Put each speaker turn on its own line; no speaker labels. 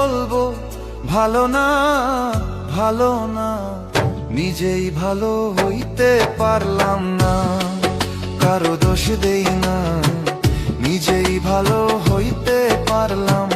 বলবো ভালো না, ভালো না। নিজেই ভালো হইতে পারলাম না, কারো দোষ দেই না, নিজেই ভালো হইতে পারলাম